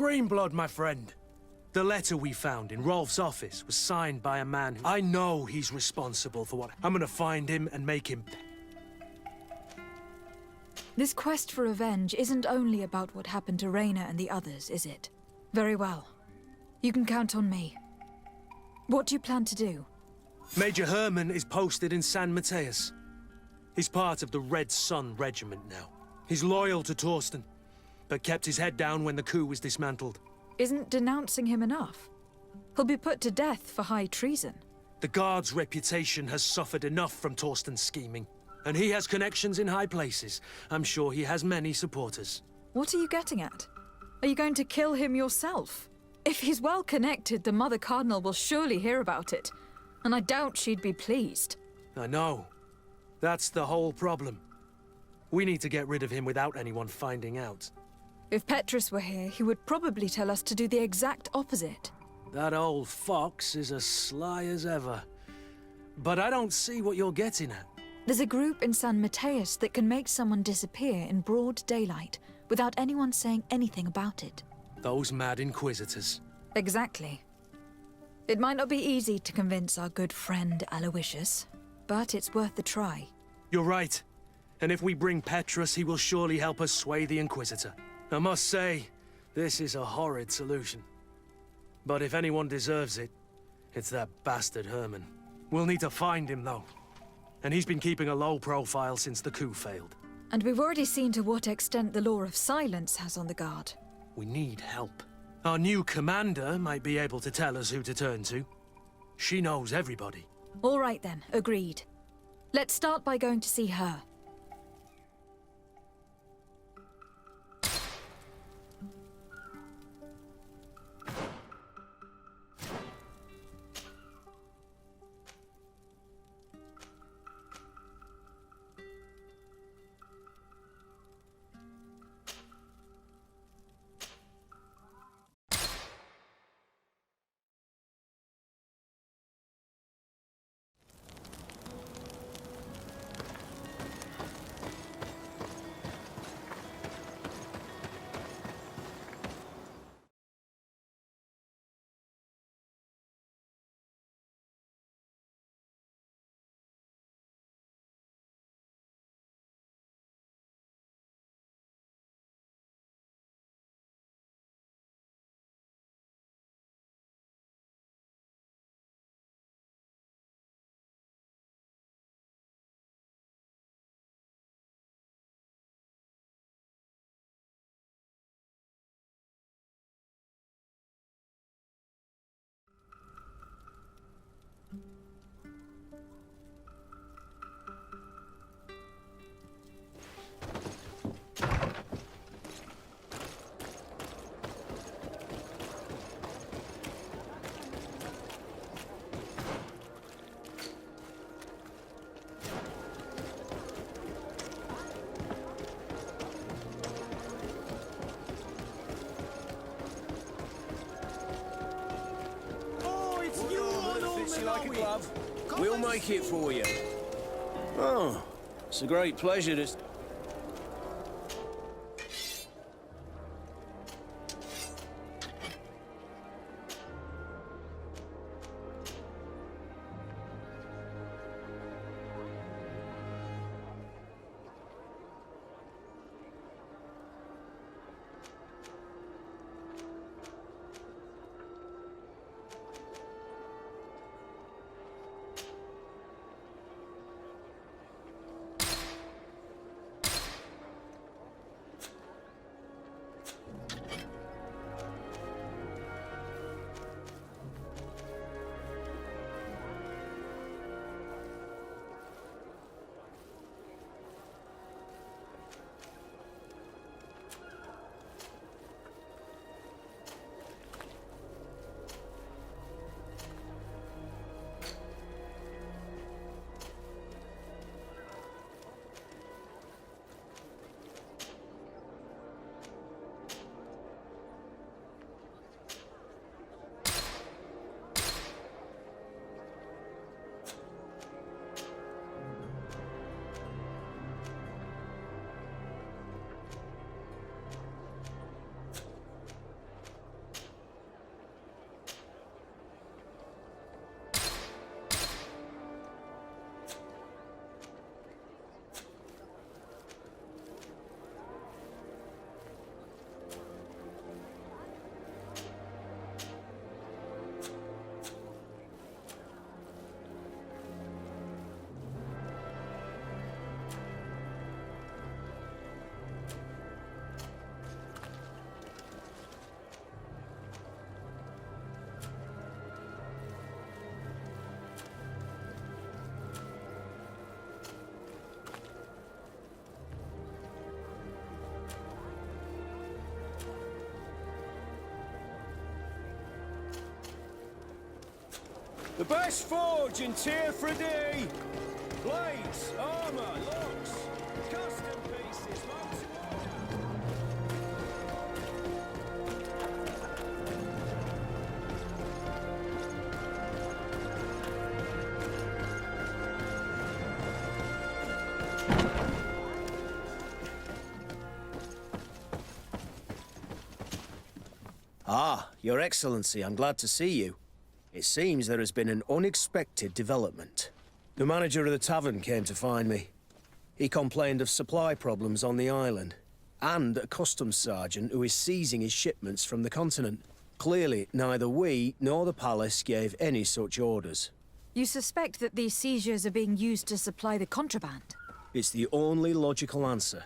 Greenblood, my friend. The letter we found in Rolf's office was signed by a man who... I know he's responsible for what... I'm gonna find him and make him... This quest for revenge isn't only about what happened to Reyna and the others, is it? Very well. You can count on me. What do you plan to do? Major Herman is posted in San Mateus. He's part of the Red Sun Regiment now. He's loyal to Torsten, but kept his head down when the coup was dismantled. Isn't denouncing him enough? He'll be put to death for high treason. The Guard's reputation has suffered enough from Torsten's scheming, and he has connections in high places. I'm sure he has many supporters. What are you getting at? Are you going to kill him yourself? If he's well connected, the Mother Cardinal will surely hear about it, and I doubt she'd be pleased. I know. That's the whole problem. We need to get rid of him without anyone finding out. If Petrus were here, he would probably tell us to do the exact opposite. That old fox is as sly as ever. But I don't see what you're getting at. There's a group in San Mateus that can make someone disappear in broad daylight without anyone saying anything about it. Those mad inquisitors. Exactly. It might not be easy to convince our good friend Aloysius, but it's worth a try. You're right. And if we bring Petrus, he will surely help us sway the Inquisitor. I must say, this is a horrid solution. But if anyone deserves it, it's that bastard Herman. We'll need to find him, though. And he's been keeping a low profile since the coup failed. And we've already seen to what extent the law of silence has on the Guard. We need help. Our new commander might be able to tell us who to turn to. She knows everybody. All right then, agreed. Let's start by going to see her. Like a glove. We'll make it for you. Oh, it's a great pleasure to... The best forge in Tier 3D! Blades, armour, locks, custom pieces, made to order. Ah, Your Excellency, I'm glad to see you. It seems there has been an unexpected development. The manager of the tavern came to find me. He complained of supply problems on the island, and a customs sergeant who is seizing his shipments from the continent. Clearly, neither we nor the palace gave any such orders. You suspect that these seizures are being used to supply the contraband? It's the only logical answer.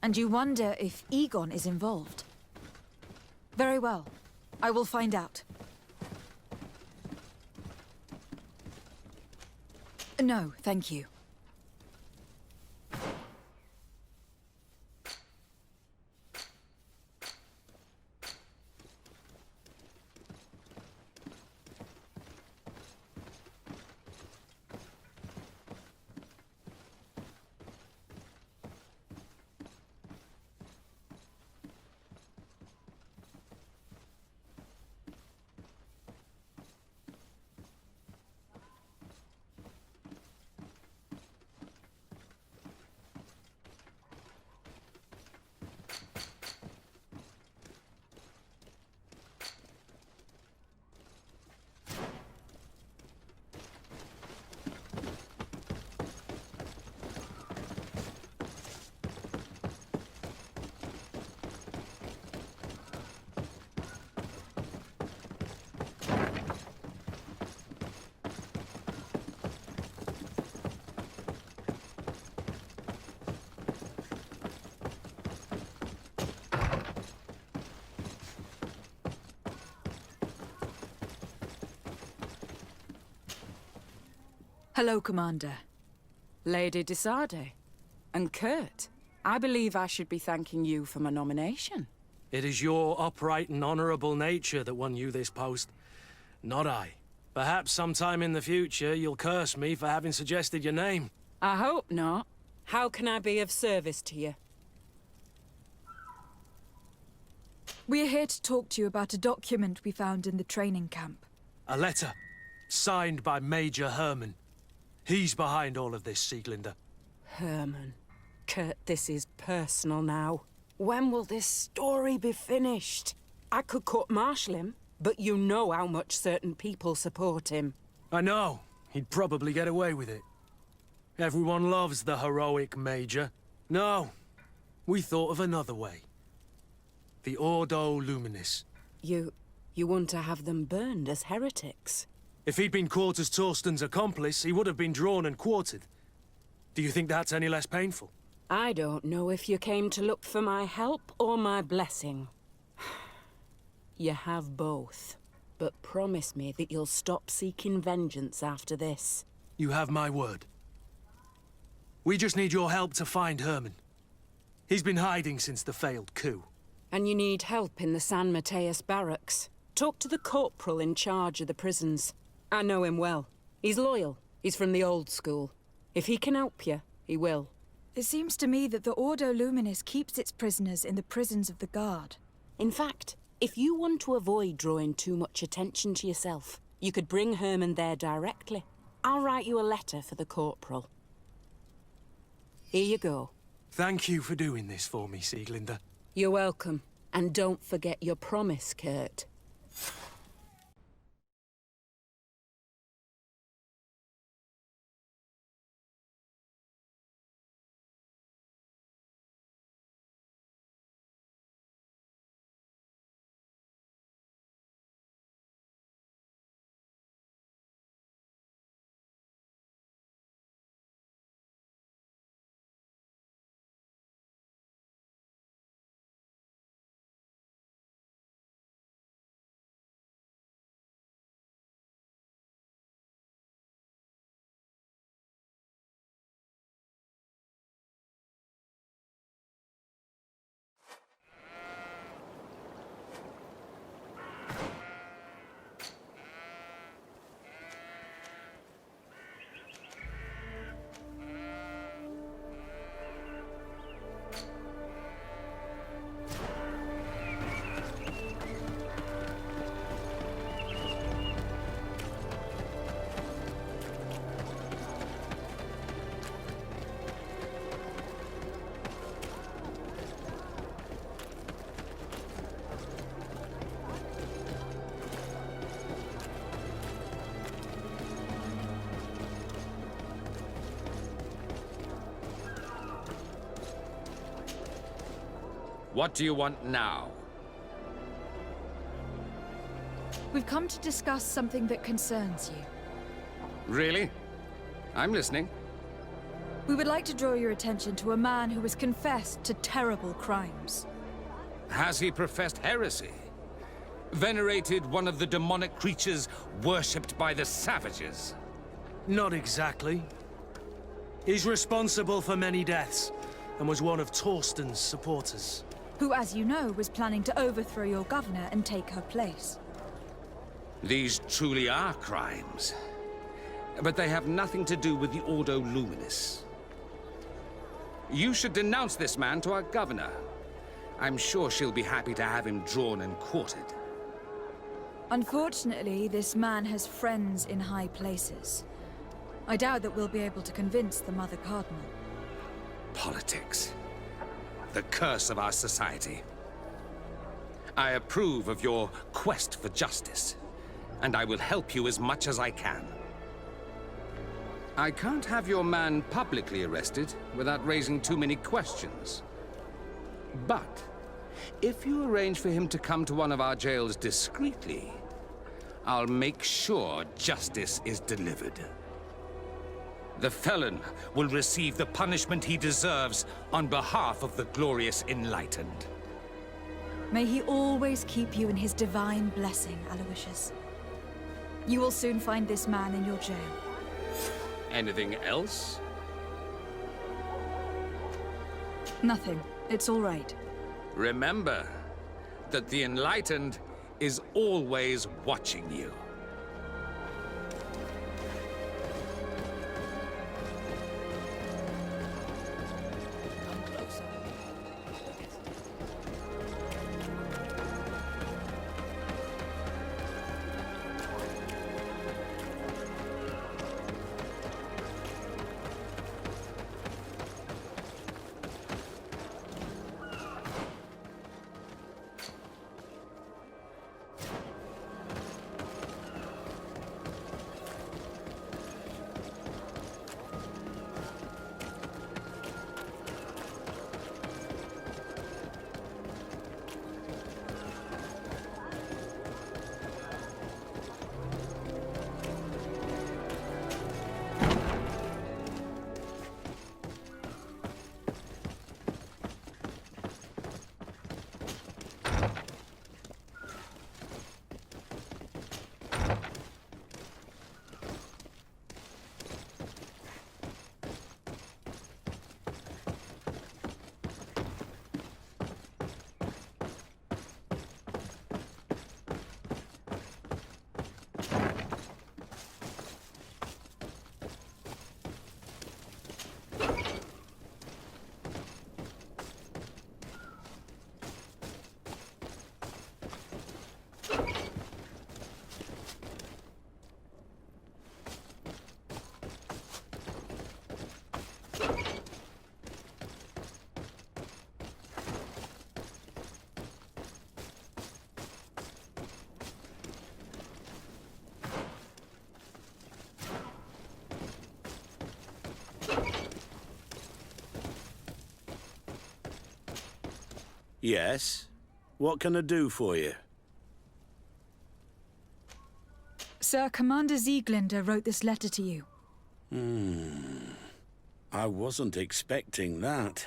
And you wonder if Egon is involved? Very well. I will find out. No, thank you. Hello, Commander. Lady Desade. And Kurt, I believe I should be thanking you for my nomination. It is your upright and honorable nature that won you this post, not I. Perhaps sometime in the future you'll curse me for having suggested your name. I hope not. How can I be of service to you? We're here to talk to you about a document we found in the training camp. A letter, signed by Major Herman. He's behind all of this, Sieglinder. Herman. Kurt, this is personal now. When will this story be finished? I could court-martial him, but you know how much certain people support him. I know. He'd probably get away with it. Everyone loves the heroic Major. No, we thought of another way. The Ordo Luminis. You want to have them burned as heretics? If he'd been caught as Torsten's accomplice, he would have been drawn and quartered. Do you think that's any less painful? I don't know if you came to look for my help or my blessing. You have both. But promise me that you'll stop seeking vengeance after this. You have my word. We just need your help to find Herman. He's been hiding since the failed coup. And you need help in the San Mateus barracks. Talk to the corporal in charge of the prisons. I know him well. He's loyal. He's from the old school. If he can help you, he will. It seems to me that the Ordo Luminis keeps its prisoners in the prisons of the Guard. In fact, if you want to avoid drawing too much attention to yourself, you could bring Herman there directly. I'll write you a letter for the corporal. Here you go. Thank you for doing this for me, Sieglinder. You're welcome. And don't forget your promise, Kurt. What do you want now? We've come to discuss something that concerns you. Really? I'm listening. We would like to draw your attention to a man who has confessed to terrible crimes. Has he professed heresy? Venerated one of the demonic creatures worshipped by the savages? Not exactly. He's responsible for many deaths, and was one of Torsten's supporters. Who, as you know, was planning to overthrow your governor and take her place. These truly are crimes. But they have nothing to do with the Ordo Luminis. You should denounce this man to our governor. I'm sure she'll be happy to have him drawn and quartered. Unfortunately, this man has friends in high places. I doubt that we'll be able to convince the Mother Cardinal. Politics. The curse of our society. I approve of your quest for justice, and I will help you as much as I can. I can't have your man publicly arrested without raising too many questions. But if you arrange for him to come to one of our jails discreetly, I'll make sure justice is delivered. The felon will receive the punishment he deserves on behalf of the glorious Enlightened. May he always keep you in his divine blessing, Aloysius. You will soon find this man in your jail. Anything else? Nothing. It's all right. Remember that the Enlightened is always watching you. Yes? What can I do for you? Sir, Commander Sieglinder wrote this letter to you. I wasn't expecting that.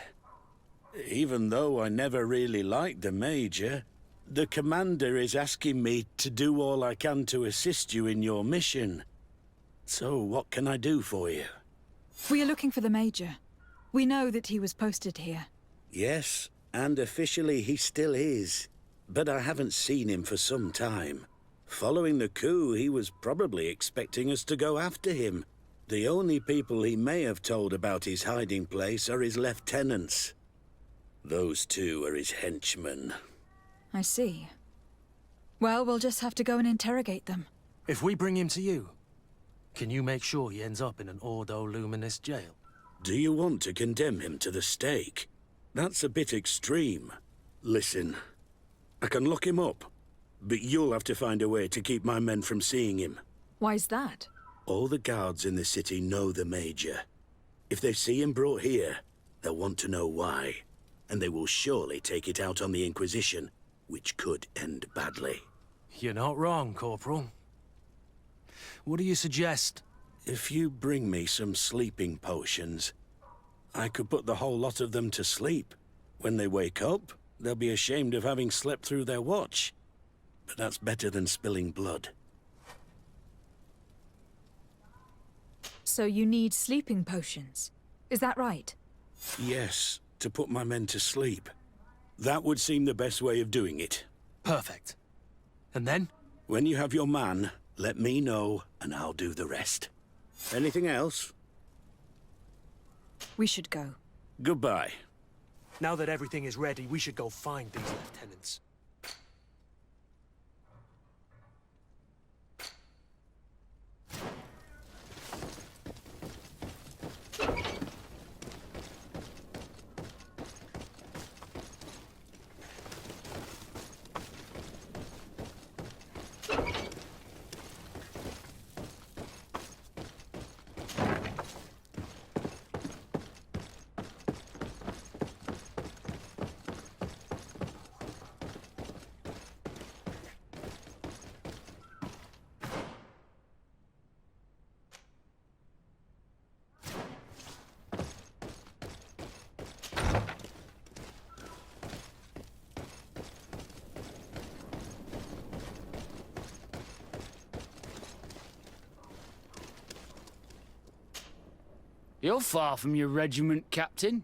Even though I never really liked the Major, the Commander is asking me to do all I can to assist you in your mission. So what can I do for you? We are looking for the Major. We know that he was posted here. Yes, and officially he still is. But I haven't seen him for some time. Following the coup, he was probably expecting us to go after him. The only people he may have told about his hiding place are his lieutenants. Those two are his henchmen. I see. Well, we'll just have to go and interrogate them. If we bring him to you, can you make sure he ends up in an Ordo Luminis jail? Do you want to condemn him to the stake? That's a bit extreme. Listen, I can lock him up, but you'll have to find a way to keep my men from seeing him. Why's that? All the guards in the city know the Major. If they see him brought here, they'll want to know why. and they will surely take it out on the Inquisition, which could end badly. You're not wrong, Corporal. What do you suggest? If you bring me some sleeping potions, I could put the whole lot of them to sleep. When they wake up, they'll be ashamed of having slept through their watch. But that's better than spilling blood. So you need sleeping potions. Is that right? Yes, to put my men to sleep. That would seem the best way of doing it. Perfect. And then? When you have your man, let me know, and I'll do the rest. Anything else? We should go. Goodbye. Now that everything is ready, we should go find these lieutenants. You're far from your regiment, Captain.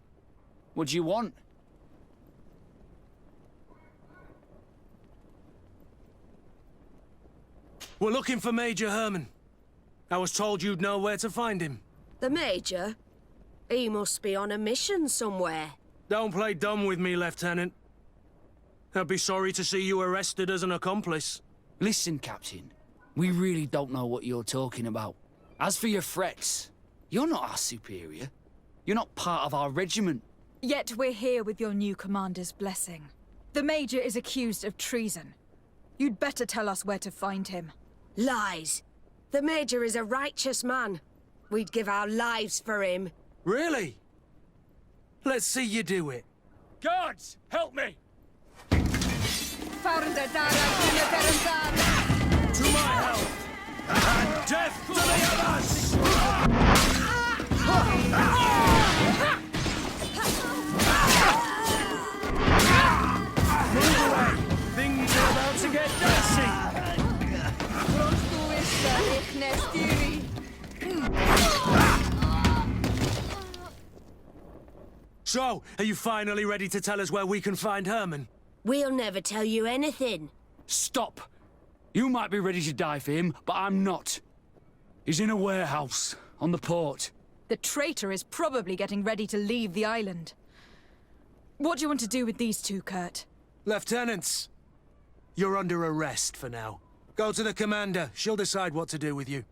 What do you want? We're looking for Major Herman. I was told you'd know where to find him. The Major? He must be on a mission somewhere. Don't play dumb with me, Lieutenant. I'd be sorry to see you arrested as an accomplice. Listen, Captain. We really don't know what you're talking about. As for your threats, you're not our superior. You're not part of our regiment. Yet we're here with your new commander's blessing. The Major is accused of treason. You'd better tell us where to find him. Lies. The Major is a righteous man. We'd give our lives for him. Really? Let's see you do it. Guards, help me! To my help! And death to the others! Move away! Things are about to get dicey! So, are you finally ready to tell us where we can find Herman? We'll never tell you anything. Stop! You might be ready to die for him, but I'm not. He's in a warehouse, on the port. The traitor is probably getting ready to leave the island. What do you want to do with these two, Kurt? Lieutenants, you're under arrest for now. Go to the commander. She'll decide what to do with you.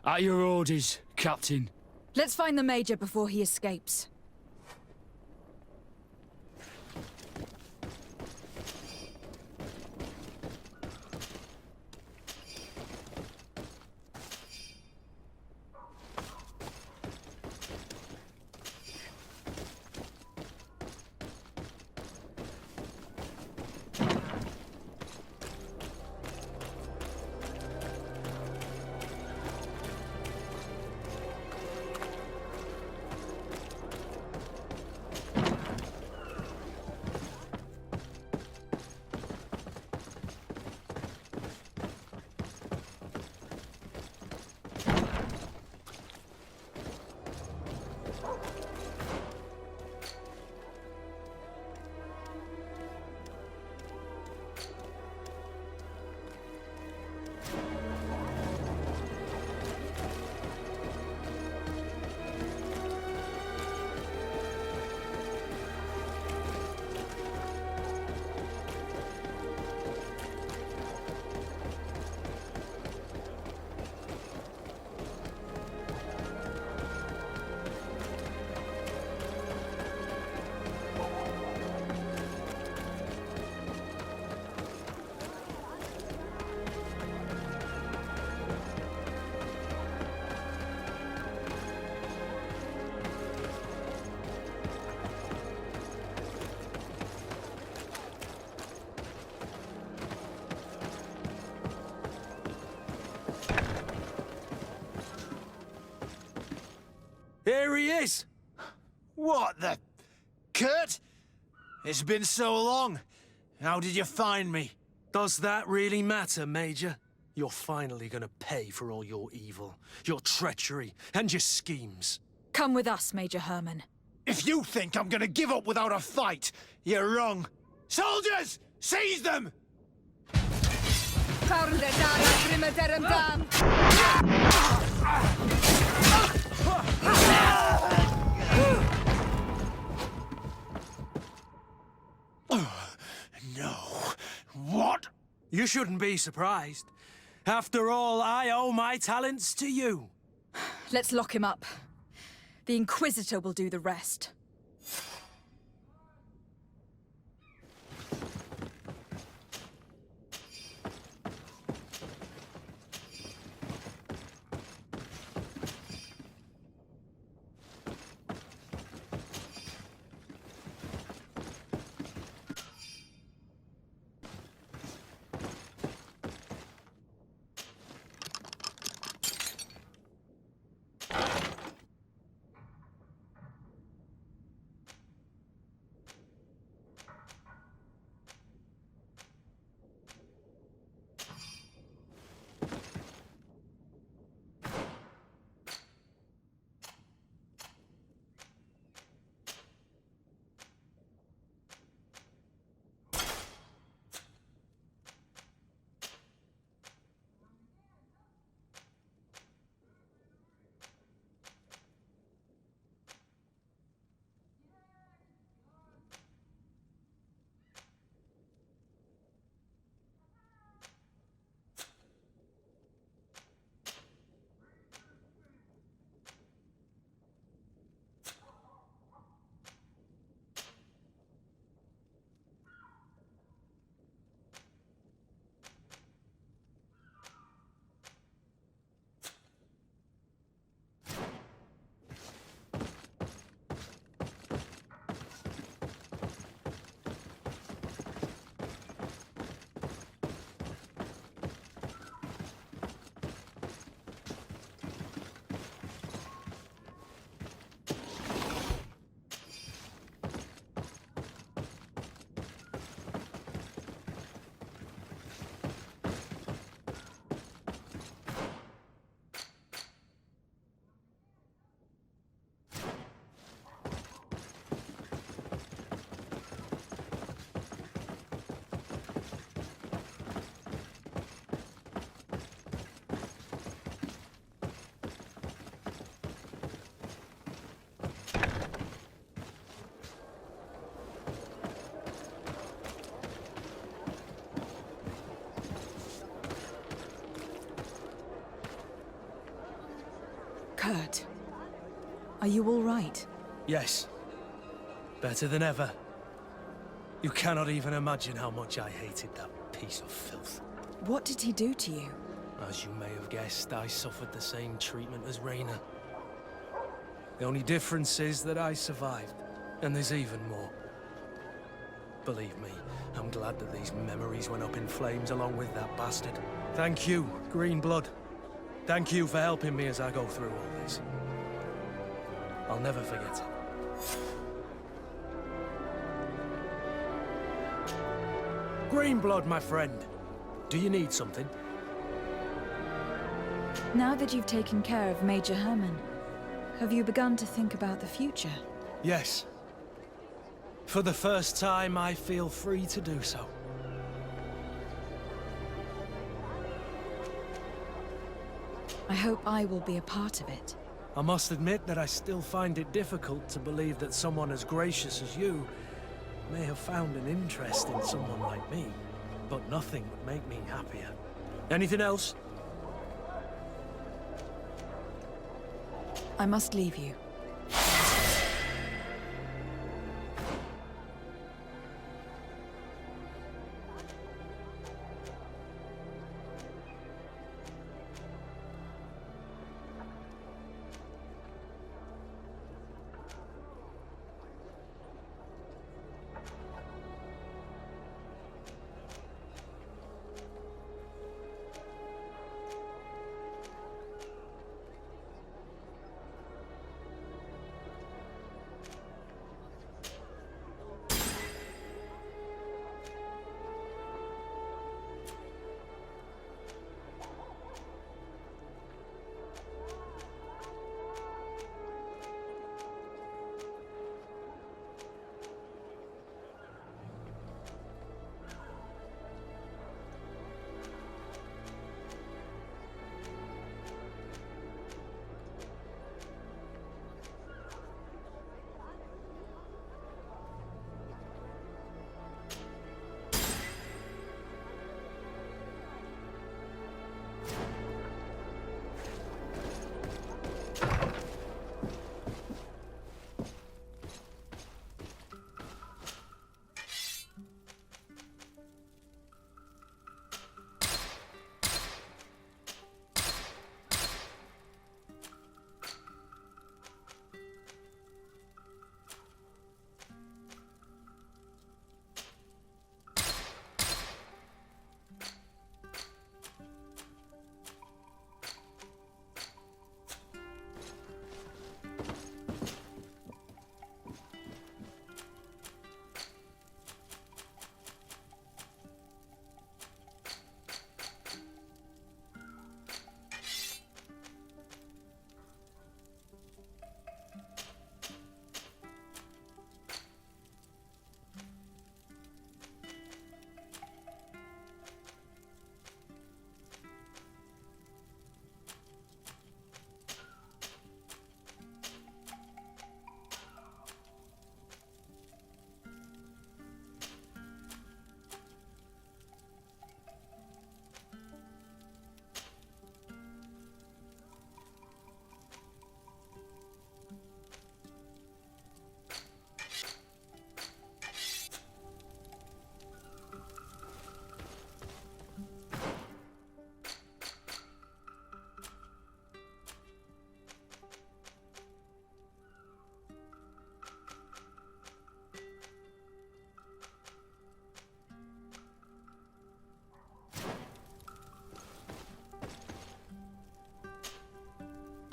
At your orders, Captain. Let's find the Major before he escapes. Here he is! What the... Kurt? It's been so long. How did you find me? Does that really matter, Major? You're finally gonna pay for all your evil, your treachery, and your schemes. Come with us, Major Herman. If you think I'm gonna give up without a fight, you're wrong. Soldiers! Seize them! No. What? You shouldn't be surprised. After all, I owe my talents to you. Let's lock him up. The Inquisitor will do the rest. Kurt, are you all right? Yes. Better than ever. You cannot even imagine how much I hated that piece of filth. What did he do to you? As you may have guessed, I suffered the same treatment as Raina. The only difference is that I survived, and there's even more. Believe me, I'm glad that these memories went up in flames along with that bastard. Thank you, Greenblood. Thank you for helping me as I go through all this. I'll never forget it. Greenblood, my friend. Do you need something? Now that you've taken care of Major Herman, have you begun to think about the future? Yes. For the first time, I feel free to do so. I hope I will be a part of it. I must admit that I still find it difficult to believe that someone as gracious as you may have found an interest in someone like me. But nothing would make me happier. Anything else? I must leave you.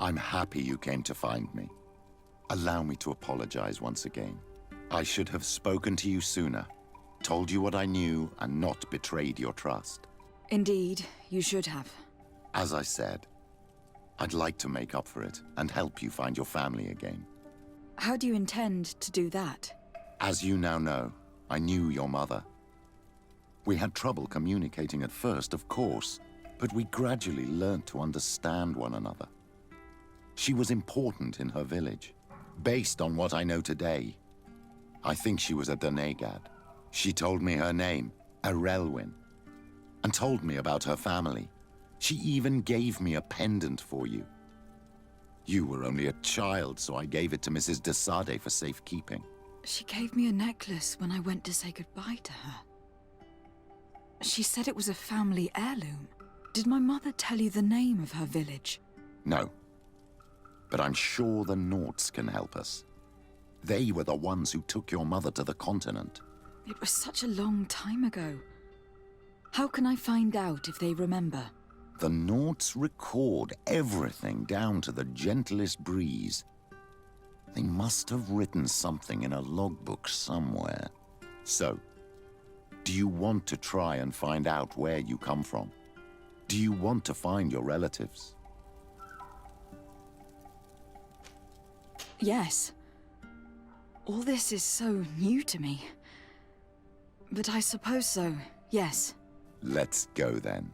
I'm happy you came to find me. Allow me to apologize once again. I should have spoken to you sooner, told you what I knew, and not betrayed your trust. Indeed, you should have. As I said, I'd like to make up for it and help you find your family again. How do you intend to do that? As you now know, I knew your mother. We had trouble communicating at first, of course, but we gradually learned to understand one another. She was important in her village. Based on what I know today, I think she was a Donegad. She told me her name, Arelwyn, and told me about her family. She even gave me a pendant for you. You were only a child, so I gave it to Mrs. de Sade for safekeeping. She gave me a necklace when I went to say goodbye to her. She said it was a family heirloom. Did my mother tell you the name of her village? No. But I'm sure the Norts can help us. They were the ones who took your mother to the continent. It was such a long time ago. How can I find out if they remember? The Norts record everything down to the gentlest breeze. They must have written something in a logbook somewhere. So, do you want to try and find out where you come from? Do you want to find your relatives? Yes. All this is so new to me. But I suppose so, yes. Let's go then.